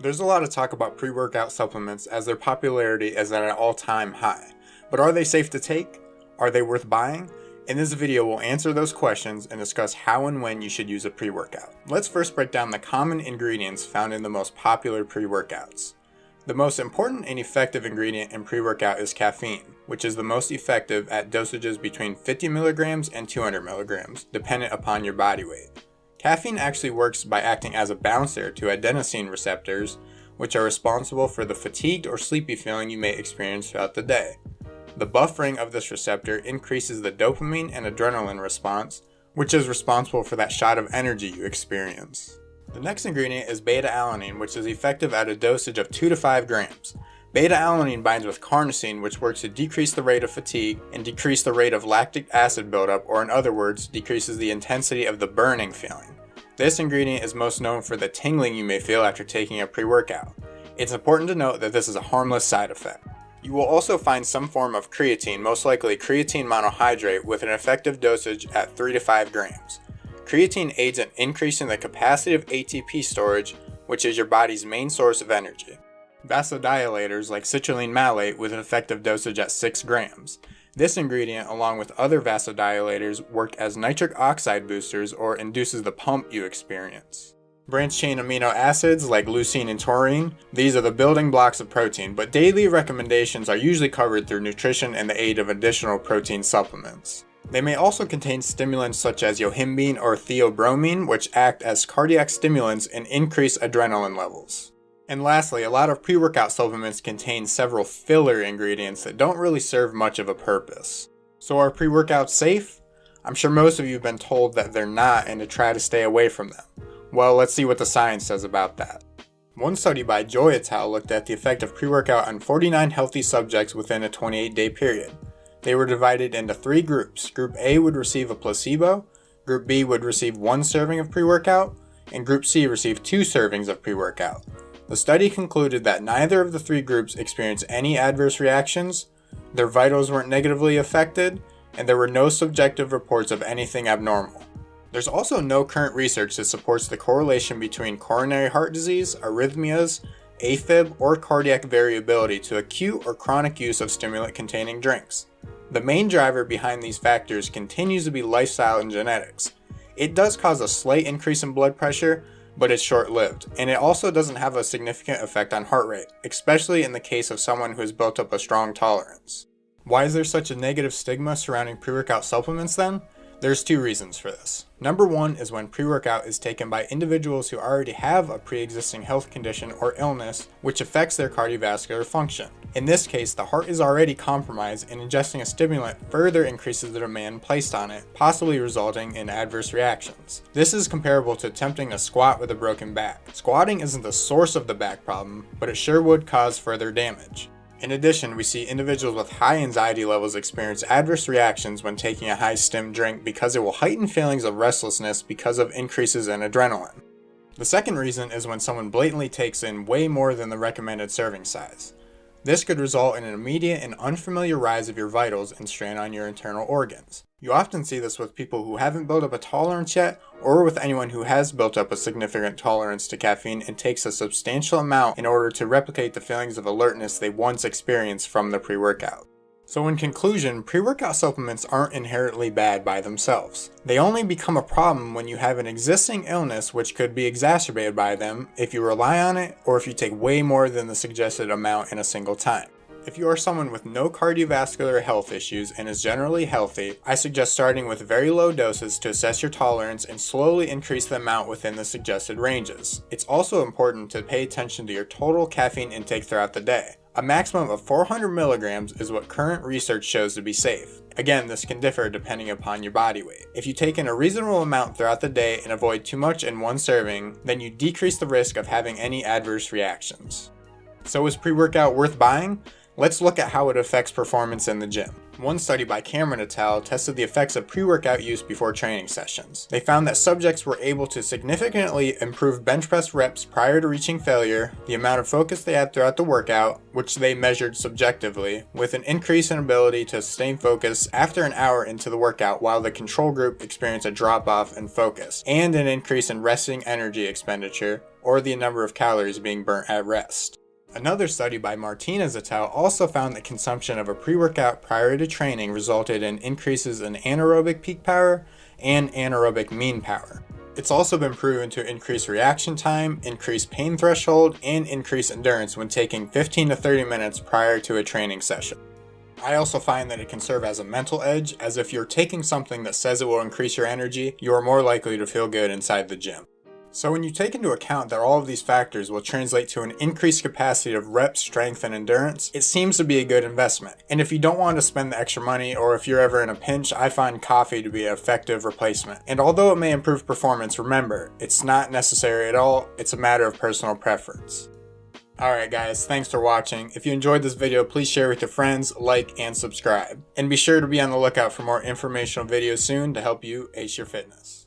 There's a lot of talk about pre-workout supplements as their popularity is at an all-time high. But are they safe to take? Are they worth buying? In this video, we'll answer those questions and discuss how and when you should use a pre-workout. Let's first break down the common ingredients found in the most popular pre-workouts. The most important and effective ingredient in pre-workout is caffeine, which is the most effective at dosages between 50 milligrams and 200 milligrams, dependent upon your body weight. Caffeine actually works by acting as a bouncer to adenosine receptors, which are responsible for the fatigued or sleepy feeling you may experience throughout the day. The buffering of this receptor increases the dopamine and adrenaline response, which is responsible for that shot of energy you experience. The next ingredient is beta-alanine, which is effective at a dosage of 2 to 5 grams. Beta-alanine binds with carnosine, which works to decrease the rate of fatigue and decrease the rate of lactic acid buildup, or in other words, decreases the intensity of the burning feeling. This ingredient is most known for the tingling you may feel after taking a pre-workout. It's important to note that this is a harmless side effect. You will also find some form of creatine, most likely creatine monohydrate, with an effective dosage at 3 to 5 grams. Creatine aids in increasing the capacity of ATP storage, which is your body's main source of energy. Vasodilators like citrulline malate with an effective dosage at 6 grams. This ingredient, along with other vasodilators, work as nitric oxide boosters or induces the pump you experience. Branched-chain amino acids like leucine and taurine, these are the building blocks of protein, but daily recommendations are usually covered through nutrition and the aid of additional protein supplements. They may also contain stimulants such as yohimbine or theobromine, which act as cardiac stimulants and increase adrenaline levels. And lastly, a lot of pre-workout supplements contain several filler ingredients that don't really serve much of a purpose. So are pre-workouts safe? I'm sure most of you have been told that they're not and to try to stay away from them. Well, let's see what the science says about that. One study by Joy et al. Looked at the effect of pre-workout on 49 healthy subjects within a 28-day period. They were divided into 3 groups. Group A would receive a placebo, Group B would receive 1 serving of pre-workout, and Group C received 2 servings of pre-workout. The study concluded that neither of the 3 groups experienced any adverse reactions, their vitals weren't negatively affected, and there were no subjective reports of anything abnormal. There's also no current research that supports the correlation between coronary heart disease, arrhythmias, AFib, or cardiac variability to acute or chronic use of stimulant-containing drinks. The main driver behind these factors continues to be lifestyle and genetics. It does cause a slight increase in blood pressure, but it's short-lived, and it also doesn't have a significant effect on heart rate, especially in the case of someone who has built up a strong tolerance. Why is there such a negative stigma surrounding pre-workout supplements then? There's 2 reasons for this. Number 1 is when pre-workout is taken by individuals who already have a pre-existing health condition or illness which affects their cardiovascular function. In this case, the heart is already compromised and ingesting a stimulant further increases the demand placed on it, possibly resulting in adverse reactions. This is comparable to attempting to squat with a broken back. Squatting isn't the source of the back problem, but it sure would cause further damage. In addition, we see individuals with high anxiety levels experience adverse reactions when taking a high stim drink because it will heighten feelings of restlessness because of increases in adrenaline. The second reason is when someone blatantly takes in way more than the recommended serving size. This could result in an immediate and unfamiliar rise of your vitals and strain on your internal organs. You often see this with people who haven't built up a tolerance yet, or with anyone who has built up a significant tolerance to caffeine and takes a substantial amount in order to replicate the feelings of alertness they once experienced from the pre-workout. So in conclusion, pre-workout supplements aren't inherently bad by themselves. They only become a problem when you have an existing illness which could be exacerbated by them if you rely on it or if you take way more than the suggested amount in a single time. If you are someone with no cardiovascular health issues and is generally healthy, I suggest starting with very low doses to assess your tolerance and slowly increase the amount within the suggested ranges. It's also important to pay attention to your total caffeine intake throughout the day. A maximum of 400 milligrams is what current research shows to be safe. Again, this can differ depending upon your body weight. If you take in a reasonable amount throughout the day and avoid too much in one serving, then you decrease the risk of having any adverse reactions. So is pre-workout worth buying? Let's look at how it affects performance in the gym. One study by Cameron et al. Tested the effects of pre-workout use before training sessions. They found that subjects were able to significantly improve bench press reps prior to reaching failure, the amount of focus they had throughout the workout, which they measured subjectively, with an increase in ability to sustain focus after an hour into the workout, while the control group experienced a drop-off in focus, and an increase in resting energy expenditure, or the number of calories being burnt at rest. Another study by Martinez et al. Also found that consumption of a pre-workout prior to training resulted in increases in anaerobic peak power and anaerobic mean power. It's also been proven to increase reaction time, increase pain threshold, and increase endurance when taking 15 to 30 minutes prior to a training session. I also find that it can serve as a mental edge, as if you're taking something that says it will increase your energy, you are more likely to feel good inside the gym. So when you take into account that all of these factors will translate to an increased capacity of rep, strength, and endurance, it seems to be a good investment. And if you don't want to spend the extra money, or if you're ever in a pinch, I find coffee to be an effective replacement. And although it may improve performance, remember, it's not necessary at all, it's a matter of personal preference. Alright guys, thanks for watching. If you enjoyed this video, please share with your friends, like, and subscribe. And be sure to be on the lookout for more informational videos soon to help you ace your fitness.